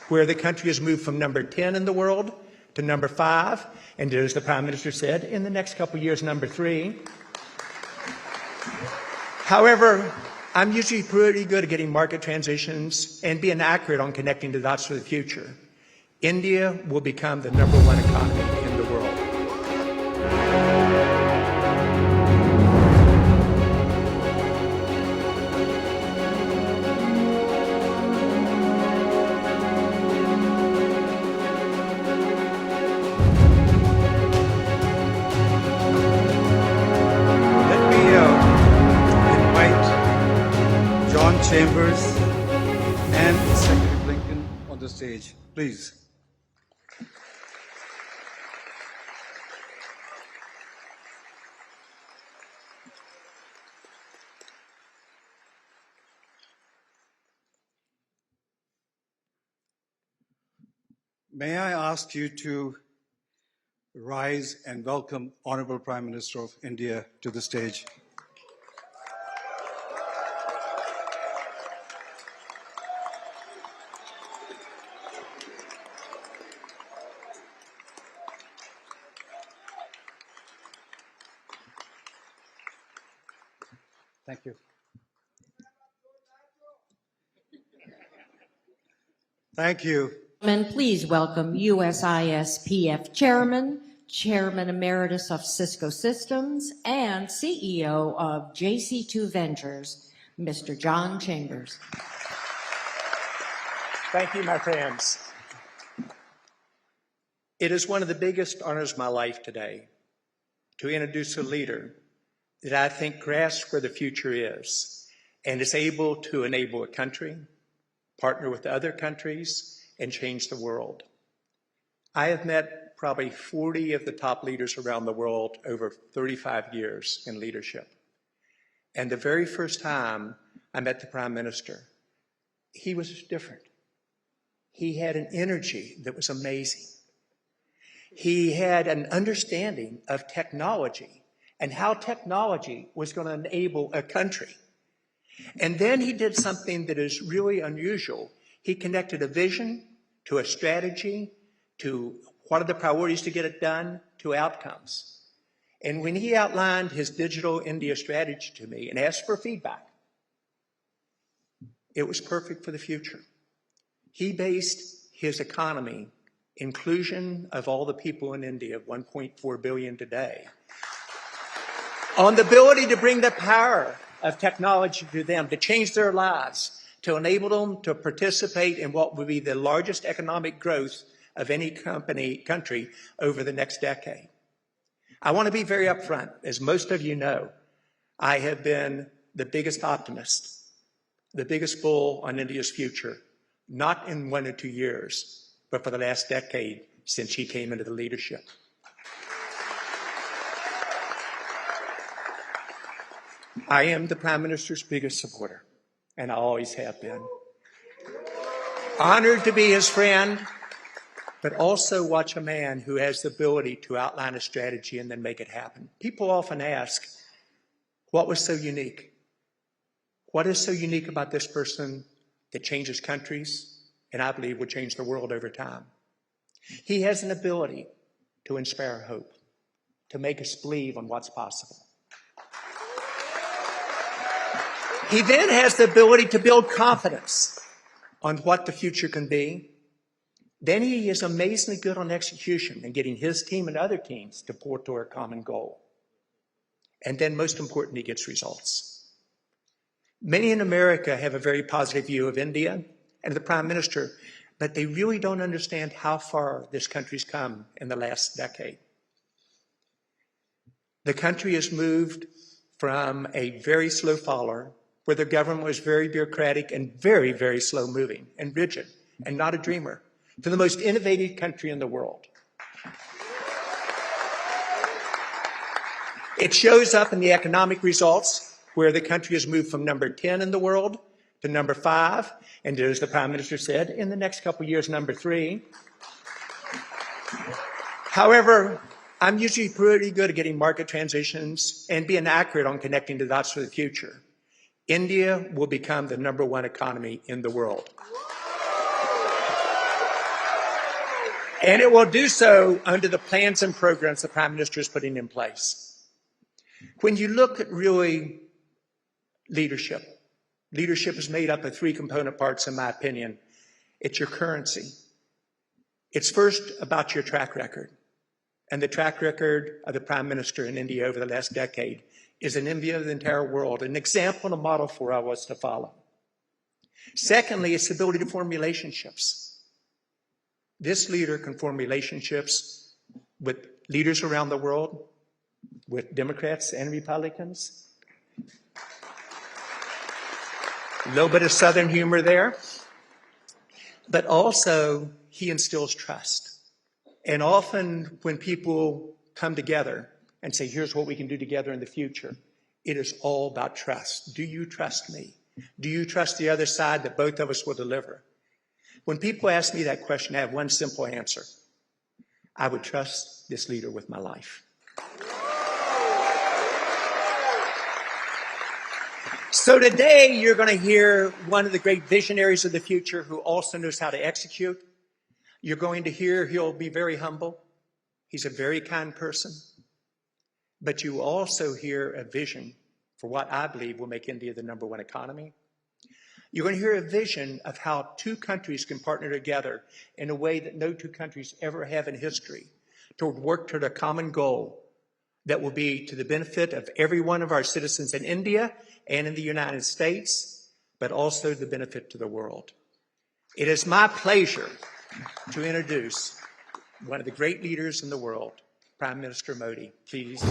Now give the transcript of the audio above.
where the country has moved from number 10 in the world to number 5, and as the Prime Minister said, in the next couple of years, number 3. However, I'm usually pretty good at getting market transitions and being accurate on connecting the dots for the future. India will become the number 1 economy in the world. Chambers and Secretary Blinken on the stage, please. May I ask you to rise and welcome Honorable Prime Minister of India to the stage. Thank you. Thank you. And please welcome USIS-PF Chairman, Chairman Emeritus of Cisco Systems, and CEO of JC2 Ventures, Mr. John Chambers. Thank you, my friends. It is one of the biggest honors of my life today to introduce a leader that I think grasps where the future is and is able to enable a country, partner with other countries, and change the world. I have met probably 40 of the top leaders around the world over 35 years in leadership. And the very first time I met the Prime Minister, he was different. He had an energy that was amazing. He had an understanding of technology and how technology was going to enable a country. And then he did something that is really unusual. He connected a vision to a strategy, to what are the priorities to get it done, to outcomes. And when he outlined his Digital India strategy to me and asked for feedback, it was perfect for the future. He based his economy, inclusion of all the people in India, 1.4 billion today, on the ability to bring the power of technology to them, to change their lives, to enable them to participate in what will be the largest economic growth of any country over the next decade. I want to be very upfront. As most of you know, I have been the biggest optimist, the biggest bull on India's future, not in 1 or 2 years, but for the last decade since he came into the leadership. I am the Prime Minister's biggest supporter, and I always have been. Honored to be his friend, but also watch a man who has the ability to outline a strategy and then make it happen. People often ask, what was so unique? What is so unique about this person that changes countries, and I believe will change the world over time? He has an ability to inspire hope, to make us believe on what's possible. He then has the ability to build confidence on what the future can be. Then he is amazingly good on execution and getting his team and other teams to port toward a common goal. And then most important, he gets results. Many in America have a very positive view of India and the Prime Minister, but they really don't understand how far this country's come in the last decade. The country has moved from a very slow follower, where the government was very bureaucratic and very, very slow moving and rigid and not a dreamer, to the most innovative country in the world. It shows up in the economic results, where the country has moved from number 10 in the world to number 5, and as the Prime Minister said, in the next couple of years, number 3. However, I'm usually pretty good at getting market transitions and being accurate on connecting the dots for the future. India will become the number 1 economy in the world. And it will do so under the plans and programs the Prime Minister is putting in place. When you look at really leadership, leadership is made up of three component parts, in my opinion. It's your currency. It's first about your track record. And the track record of the Prime Minister in India over the last decade is an envy of the entire world, an example and a model for us to follow. Secondly, it's the ability to form relationships. This leader can form relationships with leaders around the world, with Democrats and Republicans. A little bit of Southern humor there. But also, he instills trust. And often when people come together and say, here's what we can do together in the future, it is all about trust. Do you trust me? Do you trust the other side that both of us will deliver? When people ask me that question, I have one simple answer. I would trust this leader with my life. So today you're going to hear one of the great visionaries of the future who also knows how to execute. You're going to hear he'll be very humble. He's a very kind person. But you also hear a vision for what I believe will make India the #1 economy. You're going to hear a vision of how two countries can partner together in a way that no two countries ever have in history to work toward a common goal that will be to the benefit of every one of our citizens in India and in the United States, but also the benefit to the world. It is my pleasure to introduce one of the great leaders in the world, Prime Minister Modi. Please.